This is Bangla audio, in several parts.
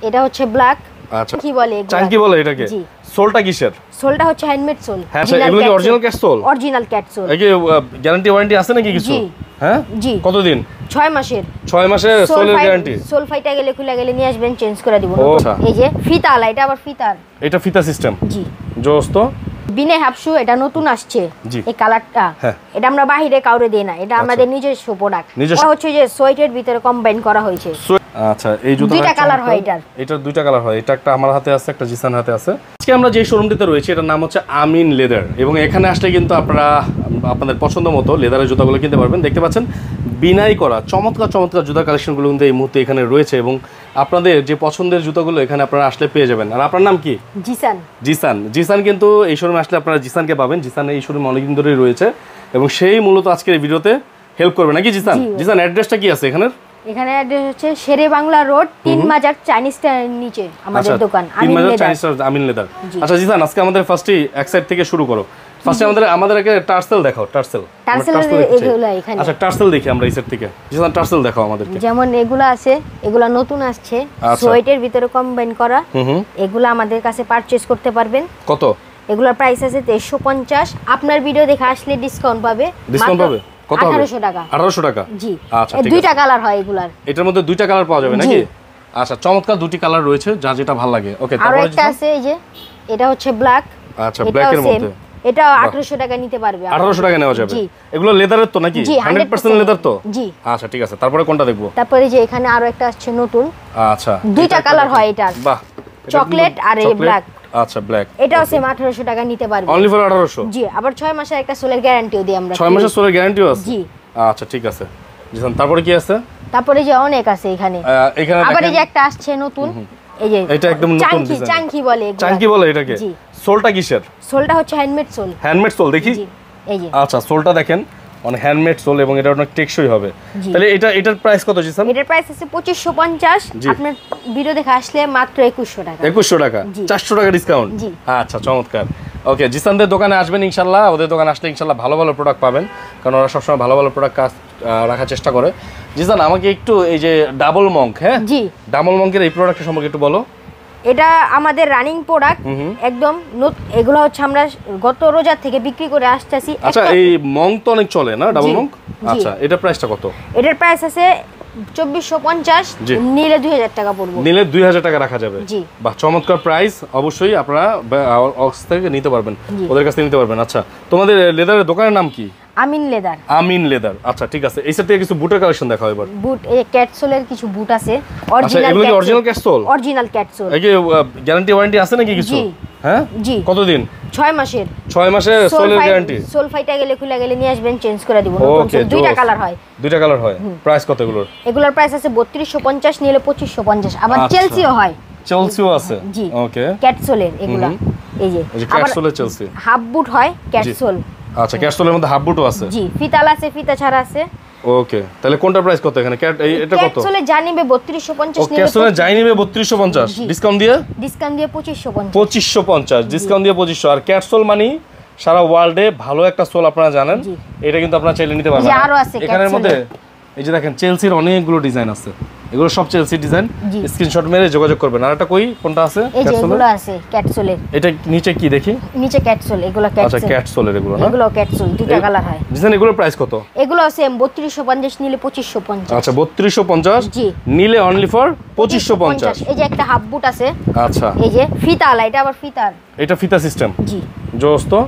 এটা হচ্ছে ব্ল্যাক। আচ্ছা কি বলে এগুলো? চাঙ্কি বলে এটাকে। জি। সোলটা কিসের? সোলটা হচ্ছে হ্যান্ডমেড সোল। হ্যাঁ এগুলো কি original cat sole? Original cat sole. এই কি গ্যারান্টি ওয়ারেন্টি আছে নাকি কিছু? জি। হ্যাঁ জি। কতদিন? 6 মাসের। 6 মাসের সোলের গ্যারান্টি। সোল ফাইটা গেলে খুলে গেলে নিয়ে আসবেন, চেঞ্জ করে দিব। আচ্ছা। এই যে ফিতালা, এটা আবার ফিতার। এটা ফিতা সিস্টেম। জি। জোস তো। বিনে হাফশু, এটা নতুন আসছে এই কালারটা। এটা আমরা বাইরে কাউরে দেই না, এটা আমাদের নিজস্ব প্রোডাক্ট। এটা হচ্ছে যে সোয়েটের ভিতরে কম্বাইন করা হয়েছে। আচ্ছা এই জুতা দুইটা কালার হয় এটার। এটার দুইটা কালার হয়, এটা একটা আমার হাতে আছে, একটা জিসান হাতে আছে। আজকে আমরা যে শোরুমটিতে রয়েছে এটার নাম হচ্ছে আমিন লেদার, এবং এখানে আসলে কিন্তু আপনারা আপনাদের পছন্দ মতো লেদারের জুতাগুলো কিনতে পারবেন। দেখতে পাচ্ছেন বিনাই করা চমৎকার চমৎকার জুতা কালেকশনগুলো কিন্তু এই মুহূর্তে এখানে রয়েছে, এবং আপনাদের যে পছন্দের জুতাগুলো এখানে আপনারা আসলে পেয়ে যাবেন। আর আপনার নাম কি? জিসান। জিসান। জিসান কিন্তু এই শোরুমে আসলে আপনারা জিসানকে পাবেন। জিসান এই শোরুমে অনেকদিন ধরেই রয়েছে, এবং সেই মূলত আজকের এই ভিডিওতে হেল্প করবে নাকি জিসান? জিসান অ্যাড্রেসটা কি আছে এখানের? এখানে অ্যাড্রেস হচ্ছে শেরে বাংলা রোড, 3 মাজার চাইনিজ টাউনের নিচে আমাদের দোকান আমিন লেদার। আচ্ছা জিসান, আজকে আমাদের ফার্স্টে এক সাইড থেকে শুরু করো। ফার্স্টে আমাদেরকে টার্সেল দেখাও। টার্সেল এগুলা এখানে। আচ্ছা টার্সেল দেখি আমরা এই সাইড থেকে। জিসান টার্সেল দেখাও আমাদেরকে। যেমন এগুলা আছে, এগুলা নতুন আসছে, সোয়েটের ভিতরে কম্বাইন করা। এগুলা আমাদের কাছে পারচেজ করতে পারবেন। কত? এগুলার প্রাইস আছে 1350। আপনার ভিডিও দেখে আসলে ডিসকাউন্ট পাবে। ডিসকাউন্ট পাবে কত? 1800 টাকা। 1800 টাকা। জি। আচ্ছা ঠিক আছে। দুইটা কালার হয় এগুলার। এটার মধ্যে দুইটা কালার পাওয়া যাবে নাকি? আচ্ছা চমৎকার দুটি কালার রয়েছে, যা যেটা ভালো লাগে। ওকে তারপরে একটা আছে এই যে, এটা হচ্ছে ব্ল্যাক। আচ্ছা ব্ল্যাকের মধ্যে এটা 1800 টাকা নিতে পারবে। 1800 টাকা নেওয়া যাবে। এগুলো লেদারের তো নাকি? 100% লেদার তো? জি। আচ্ছা ঠিক আছে, তারপরে কোনটা দেখবো? তারপরে যে এখানে আরো একটা আসছে নতুন। আচ্ছা দুইটা কালার হয় এটার। বাহ। চকলেট আর এই ব্ল্যাক। আচ্ছা ব্ল্যাক। এটাও সেম 1800 টাকা নিতে পারবে। Only for 1800? জি। আবার 6 মাসের একটা সোলের গ্যারান্টিও দিই আমরা। 6 মাসের সোলের গ্যারান্টিও আছে? জি। আচ্ছা ঠিক আছে জিসান, তারপরে কি আছে? তারপরে যে অনেক আছে এখানে। আবার এই যে একটা আসছে নতুন, এই যে এটা একদম নতুন ডিজাইন। চাঙ্কি বলে এগুলো। চাঙ্কি বলে এটাকে? জি। সোলটা কিসের? সোলটা হচ্ছে হ্যান্ডমেড সোল। হ্যান্ডমেড সোল দেখি। জি এই যে। আচ্ছা সোলটা দেখেন, অনেক হ্যান্ডমেড সোল, এবং এটা অনেক টেকসই হবে। তাহলে এটার প্রাইস কত জিসান? এটার প্রাইস আছে 2550। আপনার ভিডিও দেখে আসলে মাত্র 2100 টাকা। 2100 টাকা। 400 টাকা ডিসকাউন্ট। জি। আচ্ছা চমৎকার। ওকে জিসানদের দোকানে আসবেন ইনশাআল্লাহ। ওদের দোকানে আসলে ইনশাআল্লাহ ভালো ভালো প্রোডাক্ট পাবেন, কারণ ওরা সবসময় ভালো ভালো প্রোডাক্ট রাখার চেষ্টা করে। জিসান আমাকে একটু এই যে ডাবল মঙ্ক, হ্যাঁ জি, ডাবল মঙ্কের এই প্রোডাক্টের সম্পর্কে একটু বলো। এটা আমাদের রানিং প্রোডাক্ট একদম। এগুলো হচ্ছে আমরা গত রোজার থেকে বিক্রি করে আসতেছি। আচ্ছা এই মঙ্ক তো অনেক চলে না, ডাবল মঙ্ক? আচ্ছা এটা প্রাইসটা কত? এটার প্রাইস আছে 2450। নিলে 2000 টাকা পড়বে। নিলে 2000 টাকা রাখা যাবে। জি। বাহ চমৎকার প্রাইস, অবশ্যই আপনারা অক্স থেকে নিতে পারবেন, ওদের কাছ থেকে নিতে পারবেন। আচ্ছা তোমাদের লেদারের দোকানের নাম কি? আমিন লেদার। আমিন লেদার। আচ্ছা ঠিক আছে, এই সাইড থেকে কিছু বুটের কালেকশন দেখাও এবার। বুট এই ক্যাটসোলের কিছু বুট আছে। অরিজিনাল। এগুলো কি অরিজিনাল ক্যাটসোল? অরিজিনাল ক্যাটসোল। এই কি গ্যারান্টি ওয়ারেন্টি আছে নাকি কিছু? হ্যাঁ জি। কতদিন? 6 মাসের। 6 মাসের সোলের গ্যারান্টি। সোল ফাইটা গেলে খুলে গেলে নিয়ে আসবেন, চেঞ্জ করে দিব। ওকে দুইটা কালার হয়। দুইটা কালার হয়। প্রাইস কত এগুলোর? এগুলোর প্রাইস আছে 3250, নিলে 2550। আবার চেলসিও হয়। চেলসিও আছে? জি। ওকে ক্যাটসোলের এগুলা। এই যে ক্যাটসোলের চেলসি। হাফ বুট হয় ক্যাটসোল। আচ্ছা ক্যাটসোলের মধ্যে হাফ বুটও আছে? জি। ফিতাল আছে, ফিতা ছাড়া আছে। ওকে তাহলে কোনটা প্রাইস কত এখানে? এটা কত? ক্যাটসোলে জানিবে 3250, নিলে ক্যাটসোলে জানিবে 3250, ডিসকাউন্ট দিয়ে 2550। 2550 ডিসকাউন্ট দিয়ে 2500। আর ক্যাটসোল মানে সারা ওয়ার্ল্ডে ভালো একটা সোল, আপনারা জানেন। এটা কিন্তু আপনারা চাইলে নিতে পারবেন। এখানের মধ্যে এই যে দেখেন চেলসির অনেকগুলো ডিজাইন আছে, এগুলো সব চেলসি ডিজাইন। স্ক্রিনশট মেরে যোগাযোগ করবেন। আর একটা কই কোনটা আছে? এই যে এগুলো আছে ক্যাটসোলের। এটা নিচে কি দেখি? নিচে ক্যাটসোল, এগুলো ক্যাটসোল। আচ্ছা ক্যাটসোলের এগুলো না? এগুলো ক্যাটসোল, দুটো কালার হয়। ডিজাইন এগুলোর প্রাইস কত? এগুলো সেম 3250, নিলে 2550। আচ্ছা 3250, জি, নিলে অনলি ফর 2550। এই যে একটা হাফ বুট আছে। আচ্ছা এই যে ফিতালা, এটা আবার ফিতার। এটা ফিতা সিস্টেম? জি। জোস তো।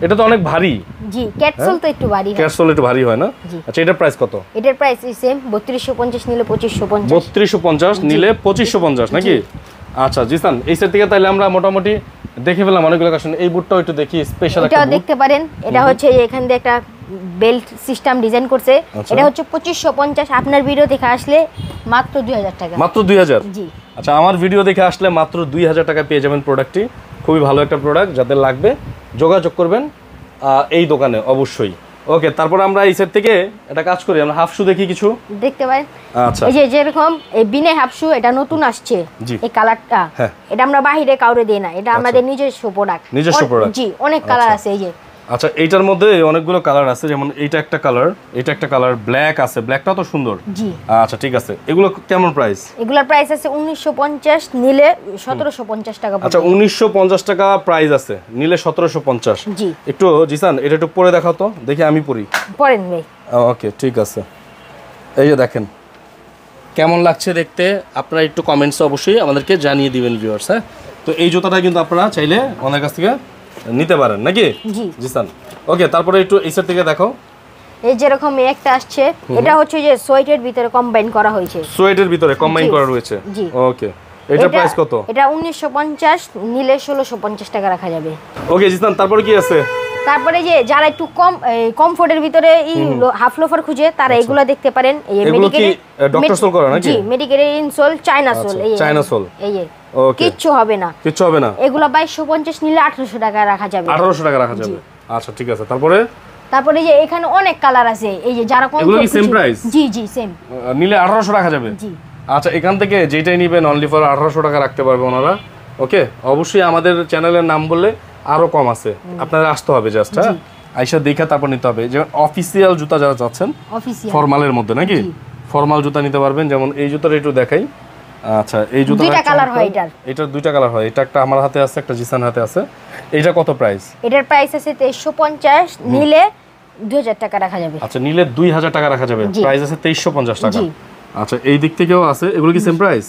এটা তো অনেক ভারী। জি, ক্যাটসোল তো একটু ভারী হয়। ক্যাটসোল একটু ভারী হয় না? আচ্ছা এটার প্রাইস কত? এটার প্রাইস সেম 3250, নিলে 2550। 3250 নিলে 2550 নাকি? আচ্ছা জিসান এই সেট থেকে তাহলে আমরা মোটামুটি দেখে ফেলাম অনেকগুলো কালেকশন। এই বুটটাও একটু দেখি, স্পেশাল একটা বুট। এটা দেখতে পারেন। এটা হচ্ছে এখান দিয়ে একটা বেল্ট সিস্টেম ডিজাইন করছে। এটা হচ্ছে 2550। আপনার ভিডিও দেখে আসলে মাত্র 2000 টাকা। মাত্র 2000? জি। আচ্ছা আমার ভিডিও দেখে আসলে মাত্র 2000 টাকা পেয়ে যাবেন প্রোডাক্টটি। খুবই ভালো একটা প্রোডাক্ট, যাদের লাগবে যোগাযোগ করবেন এই দোকানে অবশ্যই। ওকে তারপর আমরা এই সেট থেকে একটা কাজ করি, আমরা হাফ শু দেখি কিছু দেখতে পাই। আচ্ছা এই যে যেরকম এই বিনে হাফ শু, এটা নতুন আসছে এই কালারটা। এটা আমরা বাইরে কাউরে দেই না, এটা আমাদের নিজস্ব প্রোডাক্ট। নিজস্ব প্রোডাক্ট? জি, অনেক কালার আছে। এই যে আচ্ছা এইটার মধ্যে অনেকগুলো কালার আছে, যেমন এইটা একটা কালার, এটা একটা কালার, ব্ল্যাক আছে, ব্ল্যাকটাও তো সুন্দর। জি আচ্ছা ঠিক আছে, এগুলো কেমন প্রাইস? এগুলোর প্রাইস আছে 1950, নিলে 1750 টাকা। আচ্ছা 1950 টাকা প্রাইস আছে, নিলে 1750। জি একটু জিসান এটা একটু পরে দেখাও তো দেখি, আমি পরি। পরেন ভাই। ওকে ঠিক আছে, এই যে দেখেন কেমন লাগছে দেখতে, আপনারা একটু কমেন্টসে অবশ্যই আমাদেরকে জানিয়ে দিবেন ভিউয়ার্স। হ্যাঁ, তো এই জুতাটা কিন্তু আপনারা চাইলে আমাদের কাছ থেকে নিতে পারেন নাকি? জি জিসান। ওকে, তারপরে একটু এই সাইড থেকে দেখো। এই যেরকম একটা আসছে, এটা হচ্ছে যে সোয়েটের ভিতরে কম্বাইন করা হয়েছে। সোয়েটের ভিতরে কম্বাইন করা রয়েছে। জি ওকে, এটা প্রাইস কত? এটা 1950, নিলে 1650 টাকা রাখা যাবে। ওকে জিসান, তারপরে কি আছে? তারপরে যে যারা একটু কম কমফোর্টের ভিতরে হাফ লোফার খুঁজে, তারা এগুলা দেখতে পারেন। এই মেডিকেল ডক্টর সোল করা নাকি? জি মেডিকেল ইনসোল, চায়না সোল। এই চায়না সোল, এই ওকে, কিচ্ছু হবে না, কিচ্ছু হবে না। এগুলা 2250, নিলে 1800 টাকা রাখা যাবে। 1800 টাকা রাখা যাবে। আচ্ছা ঠিক আছে, তারপরে যে এখানে অনেক কালার আছে। এই যে যারা কম, এগুলো কি সেম প্রাইস? জি জি সেম, নিলে 1800 রাখা যাবে। জি আচ্ছা, এখান থেকে যেটাই নেবেন অনলি ফর 1800 টাকা রাখতে পারবে ওনারা। ওকে, অবশ্যই আমাদের চ্যানেলের নাম বললে আরো কম আছে, আপনারা আসতে হবে জাস্ট। হ্যাঁ, আইসা দেখে তারপর নিতে হবে। যেমন অফিসিয়াল জুতা যারা চাচ্ছেন, ফর্মালের মধ্যে নাকি, ফর্মাল জুতা নিতে পারবেন। যেমন এই জুতাটা একটু দেখাই। আচ্ছা, এই জুতাটা দুইটা কালার হয়, এটার দুইটা কালার হয়। এটা একটা আমার হাতে আছে, একটা জিসান হাতে আছে। এটা কত প্রাইস? এটার প্রাইস আছে 2350, নিলে 2000 টাকা রাখা যাবে। আচ্ছা, নিলে 2000 টাকা রাখা যাবে। প্রাইস আছে 2350 টাকা। আচ্ছা, এই দিক থেকেও আছে, এগুলো কি সেম প্রাইস?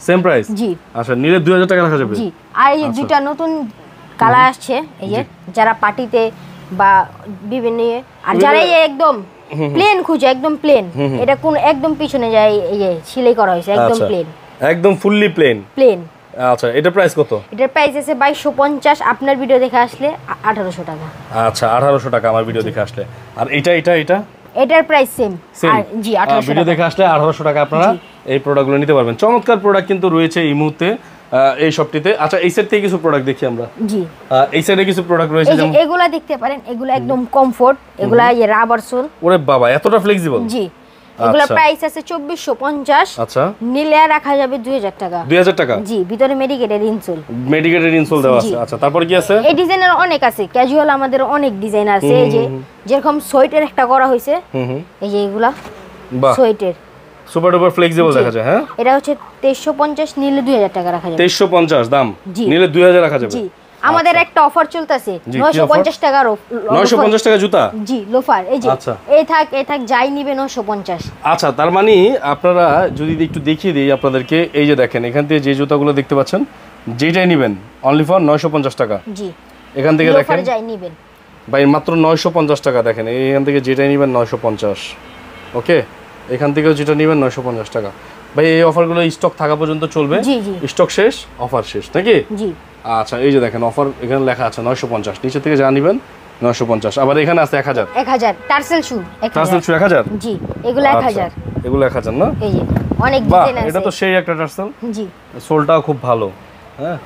Same price. জি। আচ্ছা, নিলে 2000 টাকা রাখা যাবে। জি। আর এই দুইটা নতুন কালার আসছে, এই যে যারা পার্টিতে বা বিভিন্ন, আর যারা একদম প্লেন খুঁজে, একদম প্লেন, এটা কোন একদম পিছনে যায় এই যে সেলাই করা হয়েছে, একদম প্লেন, একদম ফুললি প্লেন। আচ্ছা, এটা প্রাইস কত? এটার প্রাইস আছে 2250, আপনার ভিডিও দেখে আসলে 1800 টাকা। আচ্ছা, 1800 টাকা আমার ভিডিও দেখে আসলে। আর এটার প্রাইস সেম। জি, 1800 ভিডিও দেখে আসলে 1800 টাকা আপনারা এই প্রোডাক্টগুলো নিতে পারবেন। চমৎকার প্রোডাক্ট কিন্তু রয়েছে এই মুহূর্তে এই শপটিতে। আচ্ছা, এই সাইড থেকে কিছু প্রোডাক্ট দেখি আমরা। জি, এই সাইডে কিছু প্রোডাক্ট রয়েছে, যেমন এগুলা দেখতে পারেন। এগুলা একদম কমফোর্ট, এগুলা এই রাবার সোল। ওরে বাবা, এতটা ফ্লেক্সিবল। জি, এগুলা প্রাইস আছে 2450। আচ্ছা, নিলে রাখা যাবে 2000 টাকা। 2000 টাকা। জি, ভিতরে মেডিকেটের ইনসোল দেওয়া আছে। আচ্ছা, তারপর কি আছে? এই ডিজাইনের অনেক আছে, ক্যাজুয়াল আমাদের অনেক ডিজাইন আছে। এই যে যেরকম সোয়েটার একটা করা হয়েছে, এই যে এগুলা সোয়েটার সুপার ডুপার ফ্লেক্সিবল দেখা যায়। হ্যাঁ, এটা হচ্ছে 2350, নিলে 2000 টাকা রাখা যাবে। 2350 দাম, নিলে 2000 রাখা যাবে। জি, আমাদের একটা অফার চলতেছে, 950 টাকা। 950 টাকা জুতা? জি, লোফার। এই যে এই থাক যাই নিবে 950। আচ্ছা, তার মানে আপনারা যদি একটু দেখিয়ে দিই আপনাদেরকে, এই যে দেখেন এখান থেকে যে জুতাগুলো দেখতে পাচ্ছেন, যেটাই নেবেন অনলি ফর 950 টাকা। জি, এখান থেকে দেখেন লোফার যাই নেবেন ভাই মাত্র 950 টাকা। দেখেন এখান থেকে যেটাই নেবেন 950। ওকে, এখান থেকেও যেটা নেবেন 950 টাকা। ভাই এই অফারগুলো স্টক থাকা পর্যন্ত চলবে, স্টক শেষ অফার শেষ নাকি? জি। আচ্ছা, এই যে দেখেন অফার এখানে লেখা আছে 950, নিচে থেকে যা নেবেন 950। আবার এখানে আছে 1000 টার্সেল শু 1000। জি, এগুলো 1000। এগুলো 1000 না? এই যে অনেক ডিজাইন আছে। এটা তো সেই একটা টার্সেল। জি, সোলটাও খুব ভালো। হ্যাঁ,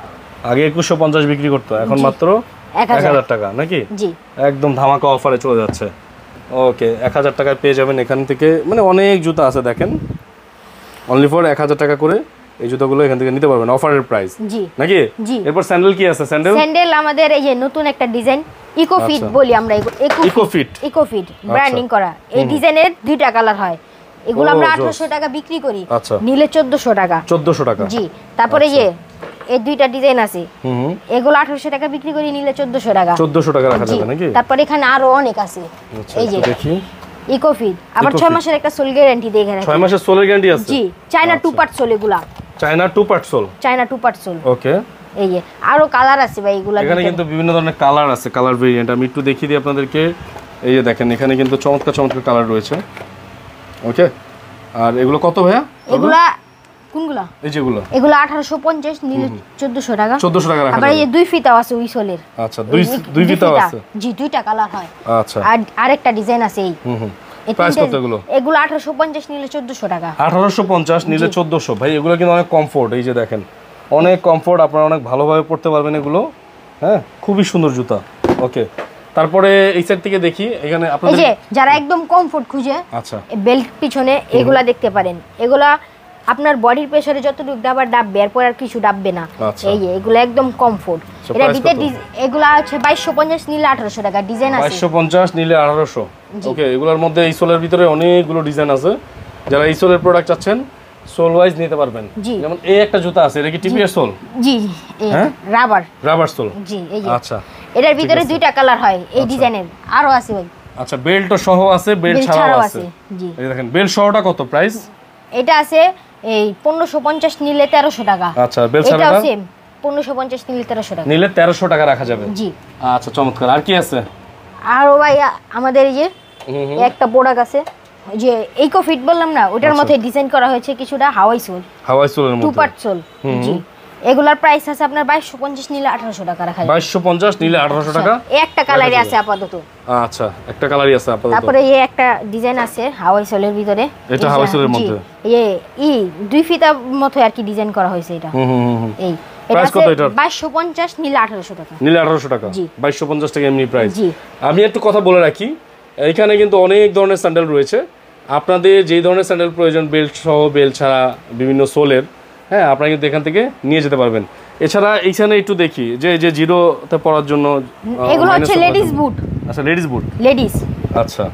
আগে 2150 বিক্রি করতো, এখন মাত্র 1000 টাকা নাকি? জি, একদম ধামাকা অফারে চলে যাচ্ছে। ওকে, 1000 টাকায় পেয়ে যাবেন এখান থেকে। মানে অনেক জুতা আছে, দেখেন অনলি ফর 1000 টাকা করে এই জুতাগুলো এখান থেকে নিতে পারবেন, অফারের প্রাইস নাকি? এরপর স্যান্ডেল কি আছে? স্যান্ডেল আমাদের এই যে নতুন একটা ডিজাইন, ইকোফিট বলি আমরা। ইকোফিট ব্র্যান্ডিং করা। এই ডিজাইনের দুইটা কালার হয়। এগুলো আমরা 1800 টাকা বিক্রি করি, নিলে 1400 টাকা। 1400 টাকা। জি, তারপরে যে এই দুইটা ডিজাইন আছে, এগুলো 1800 টাকা বিক্রি করি, নিলে 1400 টাকা। 1400 টাকা রাখা যাবে নাকি? তারপর এখানে আরো অনেক আছে। এই যে দেখি ইকোফিট, আবার 6 মাসের একটা সোল গ্যারান্টি দিয়ে এখানে। 6 মাসের সোলের গ্যারান্টি আছে। জি, চায়না 2 পার্ট সোল। এগুলা চায়না 2 পার্ট সোল। ওকে, এই যে আরো কালার আছে ভাই এগুলা। এখানে কিন্তু বিভিন্ন ধরনের কালার আছে, কালার ভেরিয়েন্ট আমি একটু দেখিয়ে দিই আপনাদেরকে। এই যে দেখেন এখানে কিন্তু চমৎকার কালার রয়েছে। ওকে, আর এগুলো কত ভাইয়া? এগুলা কোনগুলা? এই যেগুলো, এগুলো 1850, নিলে 1400 টাকা। 1400 টাকা রাখা যাবে। আবার এই দুই ফিতাও আছে ওই সোলের। আচ্ছা, দুই ফিতাও আছে। জি, দুইটা কালার হয়। আচ্ছা, আর আরেকটা ডিজাইন আছে এই। প্রাইস কত এগুলো? এগুলো 1850, নিলে 1400 টাকা। 1850, নিলে 1400। ভাই এগুলো কিন্তু অনেক কমফোর্ট। এই যে দেখেন অনেক কমফোর্ট, আপনারা অনেক ভালোভাবে পড়তে পারবেন এগুলো। হ্যাঁ, খুবই সুন্দর জুতা। ওকে, তারপরে এই সাইড থেকে দেখি এখানে আপনাদের এই যে যারা একদম কমফোর্ট খুঁজে, আচ্ছা, বেল্ট পিছনে এগুলা দেখতে পারেন। এগুলা আপনার বডির প্রেসারে যতটুকু ডাববে এরপর আর কিছু ডাববে না। আচ্ছা। এই যে এগুলো একদম কমফোর্ট। এটা ভিতরে এগুলো আছে 2250 নিলে 1800 টাকা ডিজাইন আছে। 2250 নিলে 1800। ওকে, এগুলোর মধ্যে এই সোলের ভিতরে অনেকগুলো ডিজাইন আছে। যারা এই সোলের প্রোডাক্ট চাচ্ছেন সোল ওয়াইজ নিতে পারবেন। যেমন এই একটা জুতা আছে, এটা কি টিপিএস সোল? জি, রাবার সোল। জি, এই যে আচ্ছা, এটার ভিতরে দুইটা কালার হয় এই ডিজাইনের, আরো আছে ভাই। আচ্ছা, বেল্ট সহ আছে, বেল্ট ছাড়াও আছে। জি, এই দেখেন বেল্ট সহটা কত প্রাইস? এটা আছে এই 1550 নিলে 1300 টাকা। আচ্ছা, বেল্ট ছাড়াটা এটাও সেম 1550 নিলে 1300 টাকা। নিলে 1300 টাকা রাখা যাবে। জি, আচ্ছা, চমৎকার। আর কি আছে? আর ভাই আমাদের এই যে একটা প্রোডাক্ট আছে যে ইকো ফিট বললাম না, ওটার মধ্যে ডিজাইন করা হয়েছে কিছুটা হাওয়াই সোলের মধ্যে 2 পার্ট সোল। জি, এগুলার প্রাইস আছে আপনার 2250 নিলে 1800 টাকা রাখা যাবে। 2250 নিলে 1800 টাকা। এই একটা কালারই আছে আপাতত। আচ্ছা, একটা কালারই আছে আপাতত। তারপরে এই একটা ডিজাইন আছে হাওয়াই সোলের ভিতরে। এটা হাওয়াই সোলের মধ্যে এই দুই ফিতা মতো আর কি ডিজাইন করা হয়েছে এটা। এই প্রাইস কত এটার? 2250 নিলে 1800 টাকা। নিলে 1800 টাকা। জি, 2250 টাকা এমনি প্রাইস। জি। আমি একটু কথা বলে রাখি, এইখানে কিন্তু অনেক ধরনের স্যান্ডেল রয়েছে। আপনাদের যেই ধরনের স্যান্ডেল প্রয়োজন, বেল্ট সহ বেল্ট ছাড়া বিভিন্ন সোলের, হ্যাঁ, আপনারা কিন্তু এখান থেকে নিয়ে যেতে পারবেন। এছাড়া এইখানে একটু দেখি যে জিরোতে পরার জন্য এগুলো হচ্ছে লেডিস বুট। আচ্ছা, লেডিস বুট। লেডিস। আচ্ছা,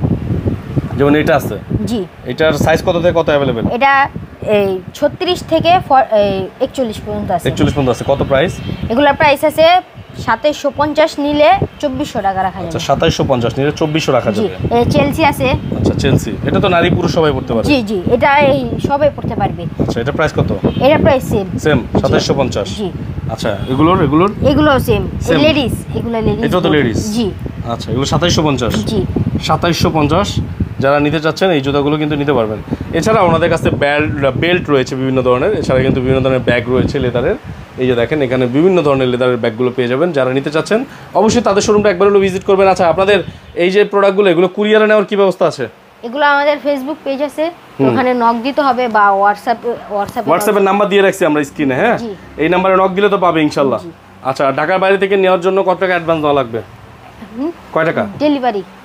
যেমন এটা আছে। জি, এটার সাইজ কত থেকে কত अवेलेबल? এটা এই 36 থেকে 41 পর্যন্ত আছে। 41 পর্যন্ত আছে। কত প্রাইস? এগুলোর প্রাইস আছে 2750 নিলে 2400 টাকা রাখা যাবে। আচ্ছা, 2750 নিলে 2400 রাখা জি, যাবে। এই চেলসি আছে। আচ্ছা, চেলসি। এটা তো নারী পুরুষ সবাই পড়তে পারে। জি, জি, এটা এই সবাই পড়তে পারবে। আচ্ছা, এটা প্রাইস কত? এটা প্রাইস সেম 2750। জি। আচ্ছা, এগুলো সেম লেডিস, এগুলো লেডিস। এটা তো লেডিস। জি। আচ্ছা, এগুলো 2750। জি, 2750। যারা নিতে চাচ্ছেন এই জুতাগুলো কিন্তু নিতে পারবেন। এছাড়া ওনাদের কাছে বেল্ট রয়েছে বিভিন্ন ধরনের। এছাড়া কিন্তু বিভিন্ন ধরনের ব্যাগ রয়েছে লেদারের। এই যে দেখেন, এখানে বিভিন্ন ধরনের লেদারের ব্যাগগুলো পেয়ে যাবেন। যারা নিতে চাচ্ছেন অবশ্যই তাদের শোরুমটা একবার হলো ভিজিট করবেন। আচ্ছা, আপনাদের এই যে প্রোডাক্টগুলো, এগুলো কুরিয়ারে নেওয়ার কি ব্যবস্থা আছে? এগুলো আমাদের ফেসবুক পেজ আছে, ওখানে নক দিতে হবে বা হোয়াটসঅ্যাপের নাম্বার দিয়ে রাখছি আমরা স্ক্রিনে। হ্যাঁ, এই নাম্বারে নক দিলে তো পাবে ইনশাল্লাহ। আচ্ছা, ঢাকার বাইরে থেকে নেওয়ার জন্য কত টাকা অ্যাডভান্স দেওয়া লাগবে? কয় টাকা?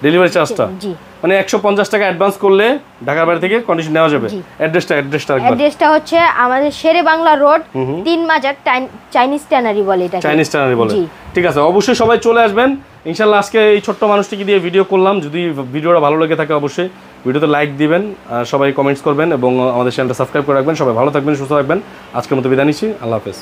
ডেলিভারি চার্জটা জি, মানে 150 টাকা অ্যাডভান্স করলে ঢাকার বাইরে থেকে কন্ডিশন নেওয়া যাবে। অ্যাড্রেসটা হচ্ছে আমাদের শেরে বাংলা রোড 3 মাজার চাইনিজ ট্যানারি বলে এটা। চাইনিজ ট্যানারি বলে। ঠিক আছে, অবশ্যই সবাই চলে আসবেন ইনশাআল্লাহ। আজকে এই ছোট্ট মানুষটিকে দিয়ে ভিডিও করলাম। যদি ভিডিওটা ভালো লেগে থাকে অবশ্যই ভিডিওতে লাইক দিবেন, সবাই কমেন্টস করবেন এবং আমাদের চ্যানেলটা সাবস্ক্রাইব করে রাখবেন। সবাই ভালো থাকবেন, সুস্থ থাকবেন। আজকের মতো বিদায় নিচ্ছি। আল্লাহ হাফেজ।